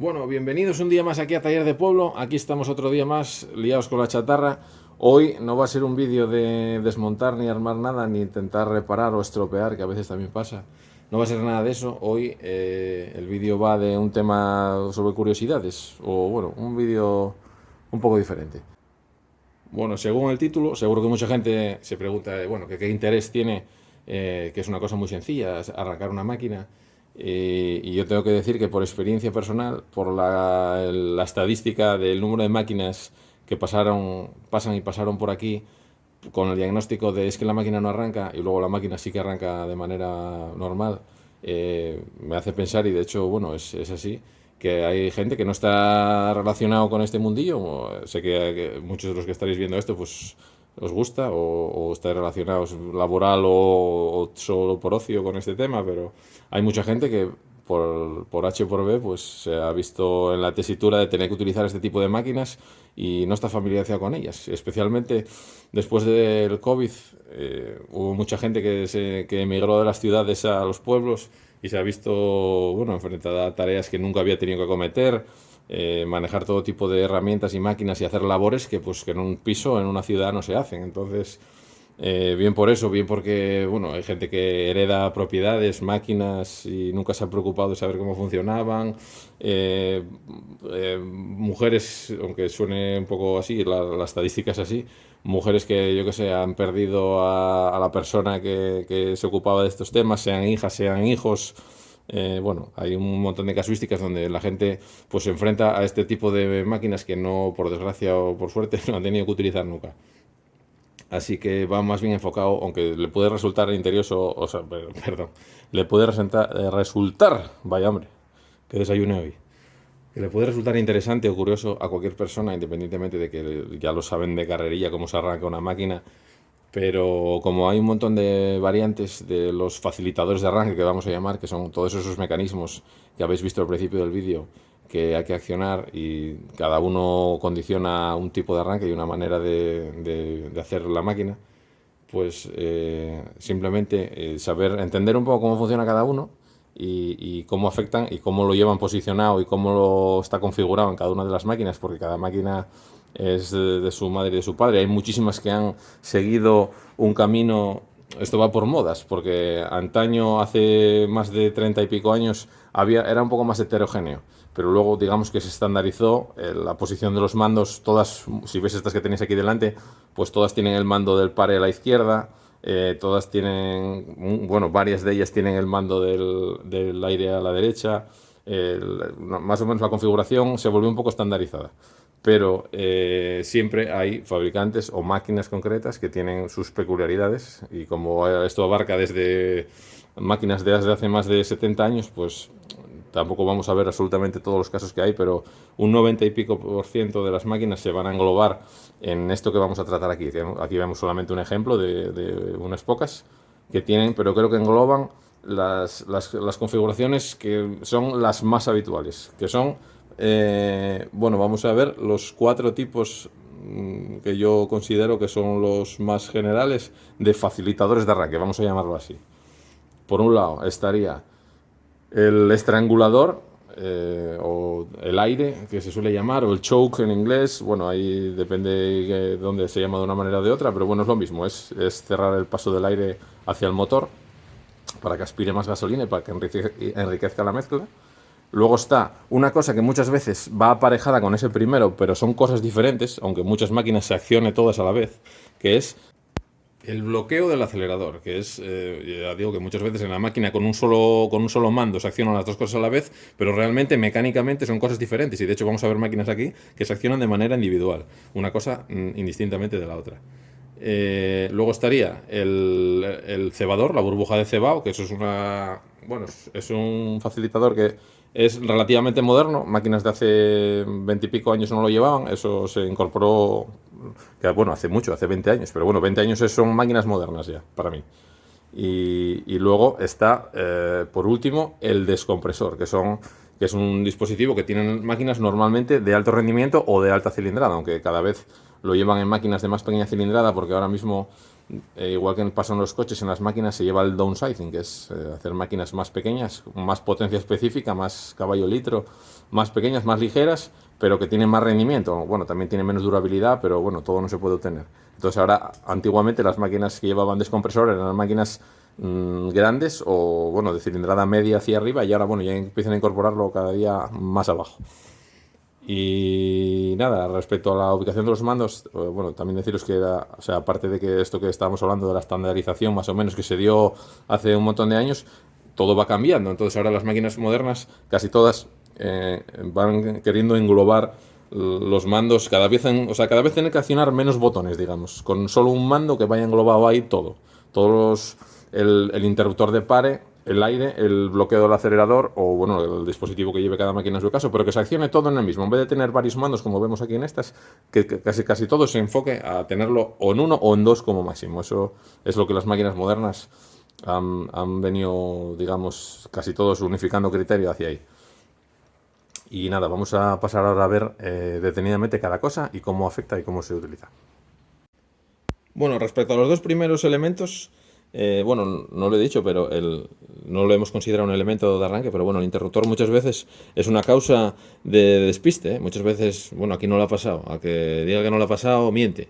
Bueno, bienvenidos un día más aquí a Taller de Pueblo. Aquí estamos otro día más liados con la chatarra. Hoy no va a ser un vídeo de desmontar ni armar nada, ni intentar reparar o estropear, que a veces también pasa. No va a ser nada de eso. Hoy el vídeo va de un tema sobre curiosidades, o bueno, un vídeo un poco diferente. Bueno, según el título, seguro que mucha gente se pregunta, bueno, que qué interés tiene, que es una cosa muy sencilla, es arrancar una máquina. Y yo tengo que decir que por experiencia personal, por la estadística del número de máquinas que pasan y pasaron por aquí, con el diagnóstico de es que la máquina no arranca y luego la máquina sí que arranca de manera normal, me hace pensar, y de hecho, bueno, es así, que hay gente que no está relacionado con este mundillo. Sé que muchos de los que estaréis viendo esto, pues os gusta o estáis relacionados laboral o solo por ocio con este tema, pero hay mucha gente que por H o por B pues se ha visto en la tesitura de tener que utilizar este tipo de máquinas y no está familiarizado con ellas. Especialmente después del COVID, hubo mucha gente que emigró de las ciudades a los pueblos y se ha visto, bueno, enfrentada a tareas que nunca había tenido que acometer, manejar todo tipo de herramientas y máquinas y hacer labores que pues que en un piso, en una ciudad no se hacen. Entonces, bien por eso, bien porque, bueno, hay gente que hereda propiedades, máquinas y nunca se ha preocupado de saber cómo funcionaban. Mujeres, aunque suene un poco así, la estadística es así, mujeres que, yo que sé, han perdido a la persona que se ocupaba de estos temas, sean hijas, sean hijos. Bueno, hay un montón de casuísticas donde la gente pues se enfrenta a este tipo de máquinas que no, por desgracia o por suerte, no han tenido que utilizar nunca. Así que va más bien enfocado, aunque le puede resultar interioso, o sea, perdón, le puede resultar, vaya hombre, que desayune hoy, que le puede resultar interesante o curioso a cualquier persona, independientemente de que ya lo saben de carrerilla cómo se arranca una máquina. Pero como hay un montón de variantes de los facilitadores de arranque, que vamos a llamar, que son todos esos mecanismos que habéis visto al principio del vídeo, que hay que accionar, y cada uno condiciona un tipo de arranque y una manera de hacer la máquina, pues simplemente saber entender un poco cómo funciona cada uno y cómo afectan y cómo lo llevan posicionado y cómo lo está configurado en cada una de las máquinas, porque cada máquina es de su madre y de su padre. Hay muchísimas que han seguido un camino. Esto va por modas, porque antaño, hace más de 30 y pico años, era un poco más heterogéneo, pero luego digamos que se estandarizó la posición de los mandos. Todas, si ves estas que tenéis aquí delante, pues todas tienen el mando del pare a la izquierda, todas tienen, bueno, varias de ellas tienen el mando del aire a la derecha. Más o menos la configuración se volvió un poco estandarizada, pero siempre hay fabricantes o máquinas concretas que tienen sus peculiaridades, y como esto abarca desde máquinas de hace más de 70 años, pues tampoco vamos a ver absolutamente todos los casos que hay, pero un 90 y pico por ciento de las máquinas se van a englobar en esto que vamos a tratar aquí. Aquí vemos solamente un ejemplo de unas pocas que tienen, pero creo que engloban las configuraciones que son las más habituales, que son, bueno, vamos a ver los 4 tipos que yo considero que son los más generales de facilitadores de arranque, vamos a llamarlo así. Por un lado estaría el estrangulador, o el aire, que se suele llamar, o el choke en inglés. Bueno, ahí depende de dónde se llama de una manera o de otra, pero bueno, es lo mismo, es cerrar el paso del aire hacia el motor para que aspire más gasolina y para que enriquezca la mezcla. Luego está una cosa que muchas veces va aparejada con ese primero, pero son cosas diferentes, aunque muchas máquinas se accionen todas a la vez, que es el bloqueo del acelerador, que es, ya digo que muchas veces en la máquina con un solo mando se accionan las dos cosas a la vez, pero realmente mecánicamente son cosas diferentes, y de hecho vamos a ver máquinas aquí que se accionan de manera individual, una cosa indistintamente de la otra. Luego estaría el cebador, la burbuja de cebado, que eso es bueno, es un facilitador que es relativamente moderno. Máquinas de hace 20 y pico años no lo llevaban, eso se incorporó, que bueno, hace mucho, hace 20 años, pero bueno, 20 años son máquinas modernas ya, para mí. Y luego está, por último, el descompresor, que es un dispositivo que tienen máquinas normalmente de alto rendimiento o de alta cilindrada, aunque cada vez lo llevan en máquinas de más pequeña cilindrada, porque ahora mismo, igual que pasa en los coches, en las máquinas se lleva el downsizing, que es hacer máquinas más pequeñas, con más potencia específica, más caballo litro, más pequeñas, más ligeras, pero que tienen más rendimiento. Bueno, también tienen menos durabilidad, pero bueno, todo no se puede obtener. Entonces ahora, antiguamente las máquinas que llevaban descompresor eran las máquinas grandes o bueno, de cilindrada media hacia arriba, y ahora bueno, ya empiezan a incorporarlo cada día más abajo. Y nada, respecto a la ubicación de los mandos, bueno, también deciros que era, o sea, aparte de que esto que estábamos hablando de la estandarización más o menos que se dio hace un montón de años, todo va cambiando. Entonces ahora las máquinas modernas, casi todas, van queriendo englobar los mandos cada vez, o sea, cada vez tienen que accionar menos botones, digamos, con solo un mando que vaya englobado ahí todo. El interruptor de pare, el aire, el bloqueo del acelerador o bueno, el dispositivo que lleve cada máquina en su caso, pero que se accione todo en el mismo. En vez de tener varios mandos como vemos aquí en estas, que casi todo se enfoque a tenerlo o en uno o en dos como máximo. Eso es lo que las máquinas modernas han venido, digamos, casi todos unificando criterio hacia ahí. Y nada, vamos a pasar ahora a ver detenidamente cada cosa y cómo afecta y cómo se utiliza. Bueno, respecto a los dos primeros elementos, bueno, no lo he dicho, pero no lo hemos considerado un elemento de arranque, pero bueno, el interruptor muchas veces es una causa de despiste, ¿eh? Muchas veces, bueno, aquí no lo ha pasado, a que diga que no lo ha pasado, miente.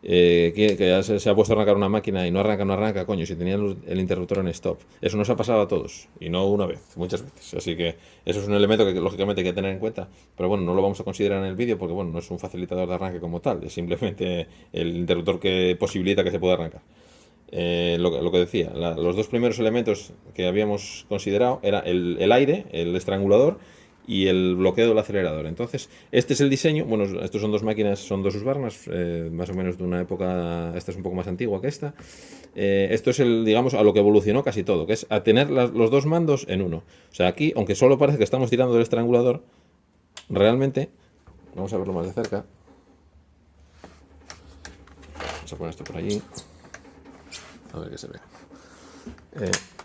Que ya se ha puesto a arrancar una máquina y no arranca, coño, si tenía el interruptor en stop. Eso nos ha pasado a todos, y no una vez, muchas veces. Así que eso es un elemento que lógicamente hay que tener en cuenta, pero bueno, no lo vamos a considerar en el vídeo porque bueno, no es un facilitador de arranque como tal, es simplemente el interruptor que posibilita que se pueda arrancar. Lo que decía, los dos primeros elementos que habíamos considerado era el aire, el estrangulador y el bloqueo del acelerador. Entonces, este es el diseño. Bueno, estos son dos máquinas, son dos Husqvarnas, más o menos de una época, esta es un poco más antigua que esta. Esto es digamos, a lo que evolucionó casi todo, que es a tener los dos mandos en uno. O sea, aquí, aunque solo parece que estamos tirando del estrangulador, realmente, vamos a verlo más de cerca. Vamos a poner esto por allí. A ver que se vea.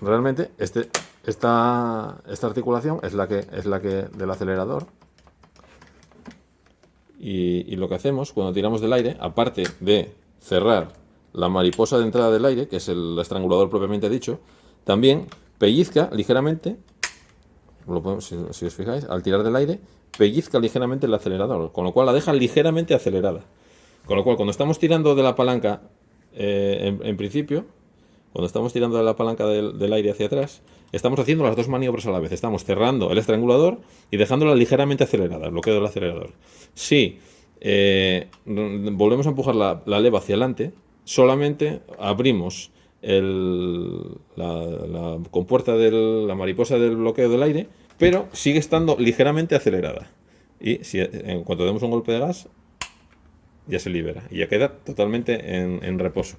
Realmente esta articulación es la que del acelerador, y lo que hacemos cuando tiramos del aire, aparte de cerrar la mariposa de entrada del aire, que es el estrangulador propiamente dicho, también pellizca ligeramente, si os fijáis, al tirar del aire pellizca ligeramente el acelerador, con lo cual la deja ligeramente acelerada. Con lo cual, cuando estamos tirando de la palanca, en principio, cuando estamos tirando de la palanca del aire hacia atrás, estamos haciendo las dos maniobras a la vez. Estamos cerrando el estrangulador y dejándola ligeramente acelerada, el bloqueo del acelerador. Si volvemos a empujar la leva hacia adelante, solamente abrimos la compuerta de la mariposa del bloqueo del aire, pero sigue estando ligeramente acelerada. Y en cuanto demos un golpe de gas, ya se libera y ya queda totalmente en reposo.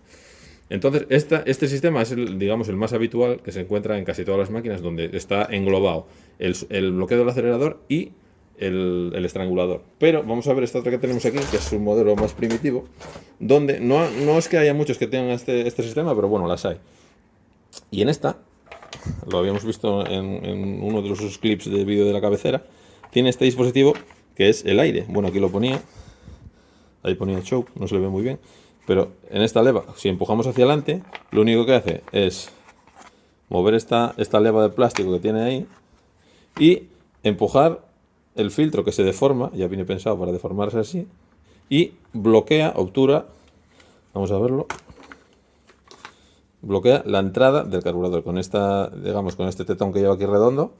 Entonces, este sistema es digamos, el más habitual que se encuentra en casi todas las máquinas, donde está englobado el bloqueo del acelerador y el estrangulador. Pero vamos a ver esta otra que tenemos aquí, que es un modelo más primitivo, donde no es que haya muchos que tengan este sistema, pero bueno, las hay. Y en esta, lo habíamos visto en uno de los clips de vídeo de la cabecera, tiene este dispositivo que es el aire. Bueno, aquí lo ponía, ahí ponía choke, no se le ve muy bien. Pero en esta leva, si empujamos hacia adelante, lo único que hace es mover esta leva de plástico que tiene ahí y empujar el filtro que se deforma, ya viene pensado para deformarse así, y bloquea, obtura, vamos a verlo, bloquea la entrada del carburador con digamos, con este tetón que lleva aquí redondo.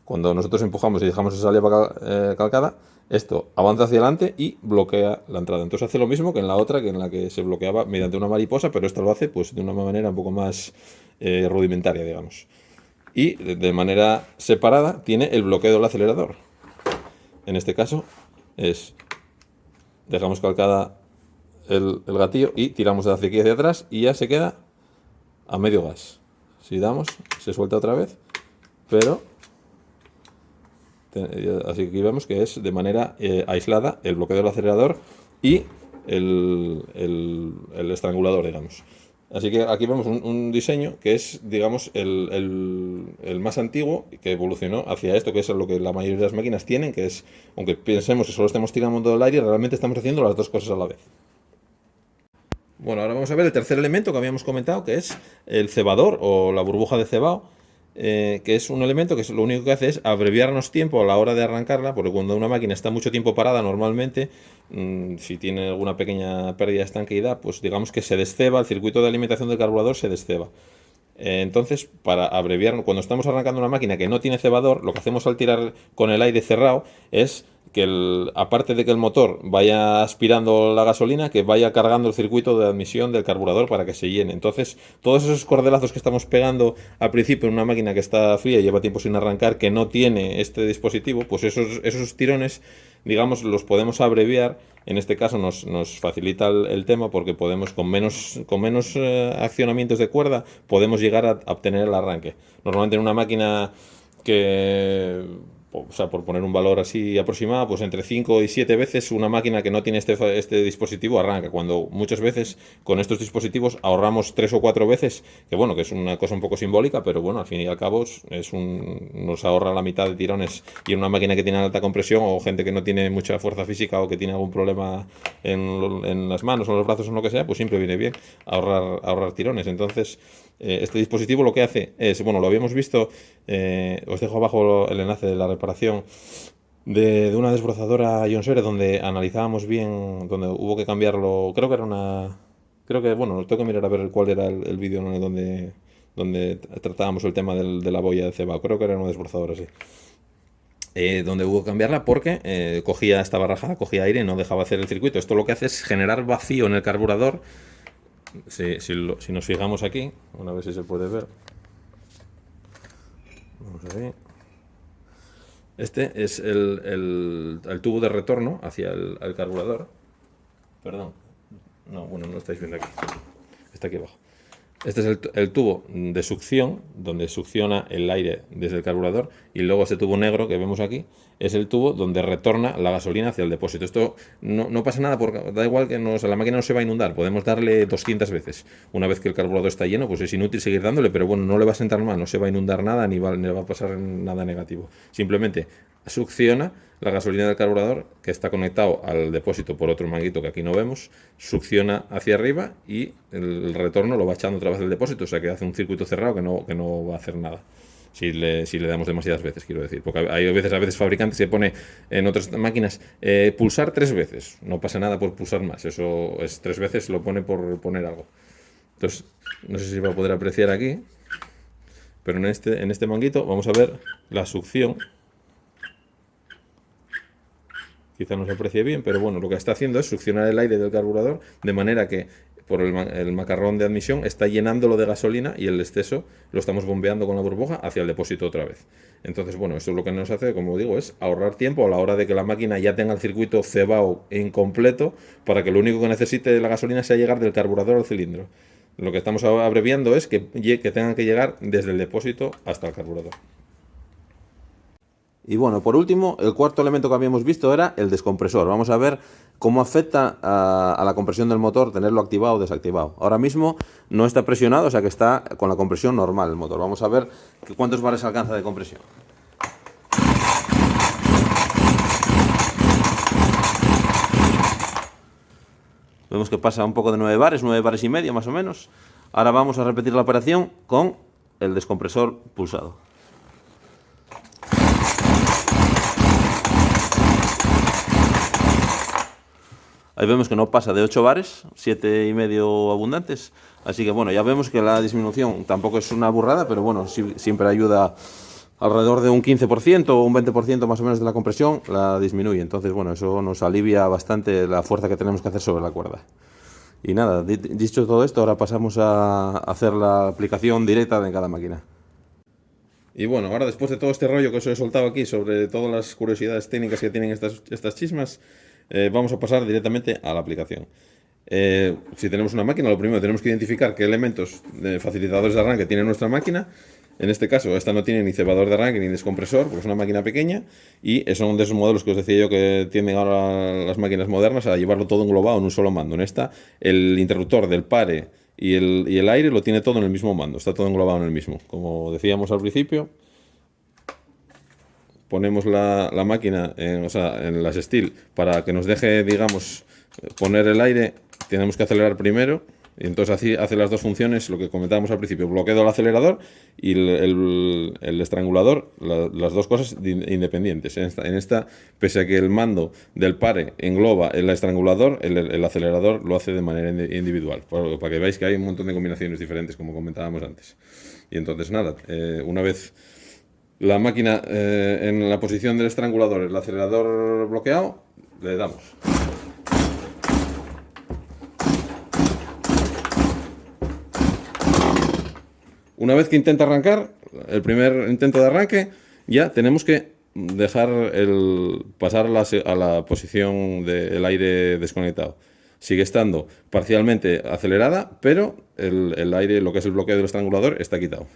Cuando nosotros empujamos y dejamos esa leva calcada, esto avanza hacia adelante y bloquea la entrada. Entonces hace lo mismo que en la otra, que en la que se bloqueaba mediante una mariposa, pero esta lo hace pues de una manera un poco más rudimentaria, digamos. Y de manera separada tiene el bloqueo del acelerador. En este caso dejamos calcada el gatillo y tiramos de hacia aquí hacia atrás y ya se queda a medio gas. Si damos, se suelta otra vez, pero así que aquí vemos que es de manera aislada el bloqueo del acelerador y el estrangulador, digamos. Así que aquí vemos un diseño que es, digamos, el más antiguo, que evolucionó hacia esto, que es lo que la mayoría de las máquinas tienen, que es, aunque pensemos que solo estemos tirando todo el aire, realmente estamos haciendo las dos cosas a la vez. Bueno, ahora vamos a ver el tercer elemento que habíamos comentado, que es el cebador o la burbuja de cebado, que es un elemento que lo único que hace es abreviarnos tiempo a la hora de arrancarla, porque cuando una máquina está mucho tiempo parada, normalmente, si tiene alguna pequeña pérdida de estanqueidad, pues digamos que se desceba, el circuito de alimentación del carburador se desceba. Entonces, para abreviar, cuando estamos arrancando una máquina que no tiene cebador, lo que hacemos al tirar con el aire cerrado es que, aparte de que el motor vaya aspirando la gasolina, que vaya cargando el circuito de admisión del carburador para que se llene. Entonces, todos esos cordelazos que estamos pegando al principio en una máquina que está fría y lleva tiempo sin arrancar, que no tiene este dispositivo, pues esos tirones, digamos, los podemos abreviar. En este caso nos facilita el tema porque podemos, con menos accionamientos de cuerda, podemos llegar a obtener el arranque. Normalmente en una máquina que, o sea, por poner un valor así aproximado, pues entre 5 y 7 veces una máquina que no tiene este dispositivo arranca, cuando muchas veces con estos dispositivos ahorramos 3 o 4 veces, que bueno, que es una cosa un poco simbólica, pero bueno, al fin y al cabo nos ahorra la mitad de tirones. Y en una máquina que tiene alta compresión, o gente que no tiene mucha fuerza física o que tiene algún problema en las manos o en los brazos o en lo que sea, pues siempre viene bien ahorrar tirones. Entonces, este dispositivo lo que hace es, bueno, lo habíamos visto, os dejo abajo el enlace de la reparación de una desbrozadora John Series, donde analizábamos bien, donde hubo que cambiarlo, bueno, tengo que mirar a ver cuál era el vídeo donde tratábamos el tema de la boya de cebado, creo que era una desbrozadora, sí. Donde hubo que cambiarla porque estaba rajada, cogía aire y no dejaba hacer el circuito. Esto lo que hace es generar vacío en el carburador. Si nos fijamos aquí, una vez si se puede ver. Vamos a ver. Este es el tubo de retorno hacia el carburador. Perdón. No, bueno, no lo estáis viendo aquí. Está aquí abajo. Este es el tubo de succión, donde succiona el aire desde el carburador, y luego este tubo negro que vemos aquí es el tubo donde retorna la gasolina hacia el depósito. Esto no pasa nada, porque da igual que la máquina no se va a inundar, podemos darle 200 veces. Una vez que el carburador está lleno, pues es inútil seguir dándole, pero bueno, no le va a sentar mal, no se va a inundar nada, ni le va a pasar nada negativo. Simplemente succiona la gasolina del carburador, que está conectado al depósito por otro manguito que aquí no vemos, succiona hacia arriba y el retorno lo va echando otra vez al depósito, o sea que hace un circuito cerrado que no va a hacer nada. Si le damos demasiadas veces, quiero decir, porque hay a veces fabricantes que pone en otras máquinas pulsar 3 veces, no pasa nada por pulsar más, eso es 3 veces, lo pone por poner algo. Entonces, no sé si se va a poder apreciar aquí, pero en este manguito vamos a ver la succión. Quizá no se aprecie bien, pero bueno, lo que está haciendo es succionar el aire del carburador de manera que por el macarrón de admisión está llenándolo de gasolina y el exceso lo estamos bombeando con la burbuja hacia el depósito otra vez. Entonces, bueno, esto es lo que nos hace, como digo, es ahorrar tiempo a la hora de que la máquina ya tenga el circuito cebado incompleto, para que lo único que necesite la gasolina sea llegar del carburador al cilindro. Lo que estamos abreviando es que tengan que llegar desde el depósito hasta el carburador. Y bueno, por último, el cuarto elemento que habíamos visto era el descompresor. Vamos a ver cómo afecta a la compresión del motor tenerlo activado o desactivado. Ahora mismo no está presionado, o sea que está con la compresión normal el motor. Vamos a ver cuántos bares alcanza de compresión. Vemos que pasa un poco de 9 bares y medio más o menos. Ahora vamos a repetir la operación con el descompresor pulsado. Ahí vemos que no pasa de 8 bares, 7 y medio abundantes. Así que bueno, ya vemos que la disminución tampoco es una burrada, pero bueno, siempre ayuda. Alrededor de un 15% o un 20% más o menos de la compresión la disminuye. Entonces, bueno, eso nos alivia bastante la fuerza que tenemos que hacer sobre la cuerda. Y nada, dicho todo esto, ahora pasamos a hacer la aplicación directa de cada máquina. Y bueno, ahora después de todo este rollo que os he soltado aquí sobre todas las curiosidades técnicas que tienen estas chismas, vamos a pasar directamente a la aplicación. Si tenemos una máquina, lo primero tenemos que identificar qué elementos de facilitadores de arranque tiene nuestra máquina. En este caso, esta no tiene ni cebador de arranque ni descompresor, porque es una máquina pequeña, y son de esos modelos que os decía yo que tienden ahora las máquinas modernas a llevarlo todo englobado en un solo mando. En esta, el interruptor del pare y el aire lo tiene todo en el mismo mando, está todo englobado en el mismo. Como decíamos al principio, ponemos la máquina en las steel para que nos deje, digamos, poner el aire tenemos que acelerar primero. Y entonces así hace las dos funciones, lo que comentábamos al principio, bloqueo del acelerador y el estrangulador, las dos cosas independientes. En esta, pese a que el mando del pare engloba el estrangulador, el acelerador lo hace de manera individual, para que veáis que hay un montón de combinaciones diferentes, como comentábamos antes. Y entonces nada, una vez la máquina en la posición del estrangulador, el acelerador bloqueado, le damos. Una vez que intenta arrancar, el primer intento de arranque, ya tenemos que dejar pasar a la posición del aire desconectado. Sigue estando parcialmente acelerada, pero el aire, lo que es el bloqueo del estrangulador, está quitado.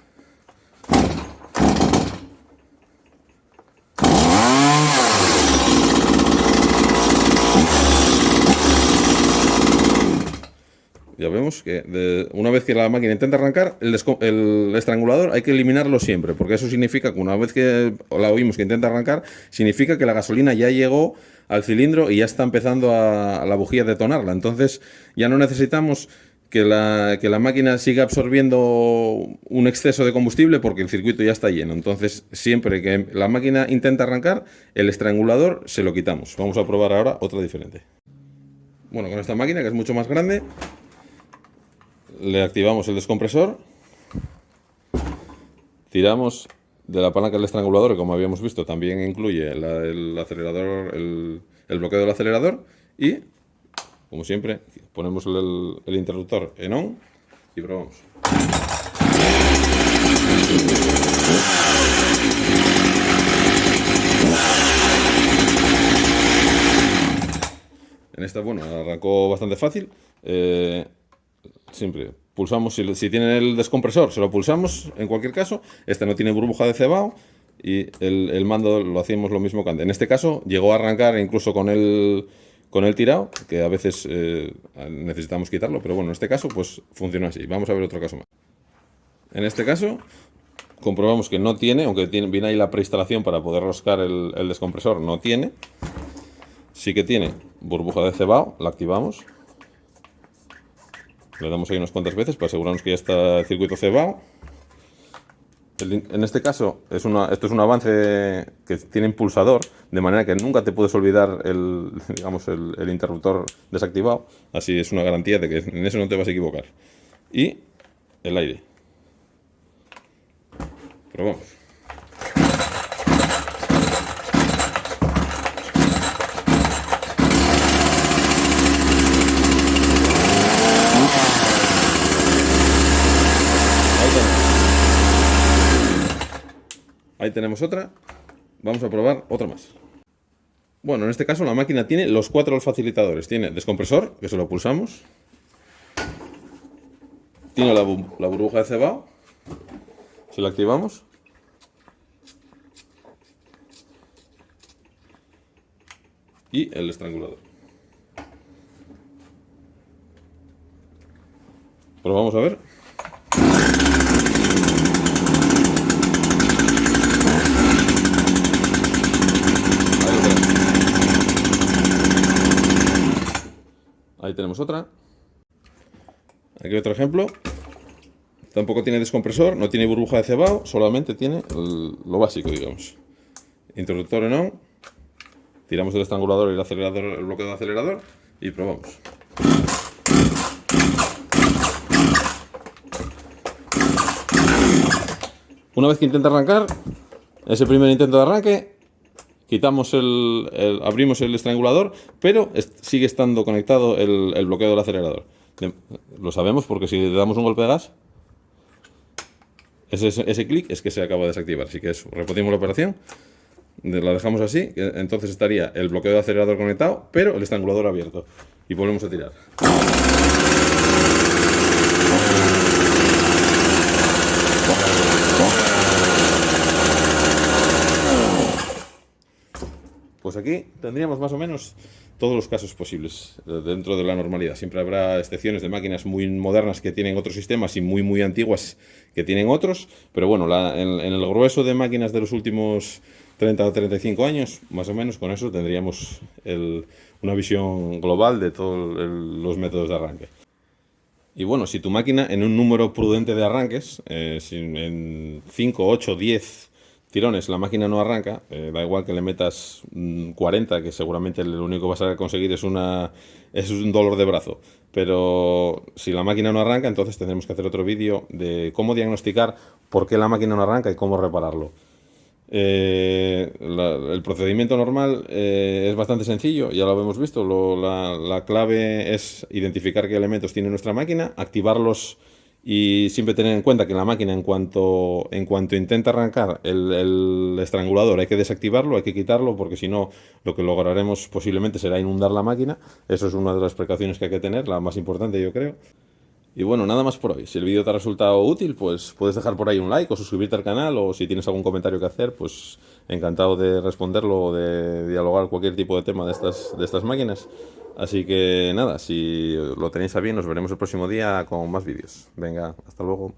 Ya vemos que una vez que la máquina intenta arrancar, el estrangulador hay que eliminarlo siempre, porque eso significa que una vez que la oímos que intenta arrancar, significa que la gasolina ya llegó al cilindro y ya está empezando a la bujía a detonarla. Entonces ya no necesitamos que la máquina siga absorbiendo un exceso de combustible porque el circuito ya está lleno. Entonces siempre que la máquina intenta arrancar, el estrangulador se lo quitamos. Vamos a probar ahora otra diferente. Bueno, con esta máquina, que es mucho más grande, le activamos el descompresor, tiramos de la palanca del estrangulador, que como habíamos visto también incluye el acelerador, el bloqueo del acelerador, y como siempre ponemos el interruptor en on y probamos. En esta, bueno, arrancó bastante fácil. Siempre pulsamos, si tiene el descompresor, se lo pulsamos en cualquier caso. Este no tiene burbuja de cebado y el mando lo hacemos lo mismo que antes. En este caso llegó a arrancar incluso con el tirado, que a veces necesitamos quitarlo, pero bueno, en este caso pues funciona así. Vamos a ver otro caso más. En este caso comprobamos que no tiene, aunque viene ahí la preinstalación para poder roscar el descompresor, no tiene. Sí que tiene burbuja de cebado, la activamos. Le damos ahí unas cuantas veces para asegurarnos que ya está el circuito cebado. En este caso, esto es un avance que tiene impulsador, de manera que nunca te puedes olvidar digamos, el interruptor desactivado. Así es una garantía de que en eso no te vas a equivocar. Y el aire. Probamos. Ahí tenemos otra. Vamos a probar otra más. Bueno, en este caso la máquina tiene los 4 facilitadores. Tiene descompresor, que se lo pulsamos. Tiene la burbuja de cebado. Se la activamos. Y el estrangulador. Probamos a ver. Ahí tenemos otra. Aquí otro ejemplo. Tampoco tiene descompresor, no tiene burbuja de cebado, solamente tiene lo básico, digamos. Interruptor en on. Tiramos el estrangulador y el acelerador, el bloqueo del acelerador y probamos. Una vez que intenta arrancar, ese primer intento de arranque, quitamos abrimos el estrangulador, pero sigue estando conectado el bloqueo del acelerador. Lo sabemos porque si le damos un golpe de gas, ese clic es que se acaba de desactivar. Así que repetimos la operación, la dejamos así, entonces estaría el bloqueo del acelerador conectado, pero el estrangulador abierto. Y volvemos a tirar. Pues aquí tendríamos más o menos todos los casos posibles dentro de la normalidad. Siempre habrá excepciones de máquinas muy modernas que tienen otros sistemas y muy antiguas que tienen otros, pero bueno, en el grueso de máquinas de los últimos 30 o 35 años, más o menos, con eso tendríamos una visión global de todos los métodos de arranque. Y bueno, si tu máquina en un número prudente de arranques, en 5, 8, 10 tirones la máquina no arranca, da igual que le metas 40, que seguramente lo único que vas a conseguir es un dolor de brazo. Pero si la máquina no arranca, entonces tendremos que hacer otro vídeo de cómo diagnosticar por qué la máquina no arranca y cómo repararlo. El procedimiento normal es bastante sencillo, ya lo hemos visto. La clave es identificar qué elementos tiene nuestra máquina, activarlos y siempre tener en cuenta que la máquina, en cuanto intenta arrancar el estrangulador, hay que desactivarlo, hay que quitarlo, porque si no, lo que lograremos posiblemente será inundar la máquina. Eso es una de las precauciones que hay que tener, la más importante, yo creo. Y bueno, nada más por hoy. Si el vídeo te ha resultado útil, pues puedes dejar por ahí un like o suscribirte al canal, o si tienes algún comentario que hacer, pues encantado de responderlo o de dialogar cualquier tipo de tema de estas máquinas. Así que nada, si lo tenéis a bien, nos veremos el próximo día con más vídeos. Venga, hasta luego.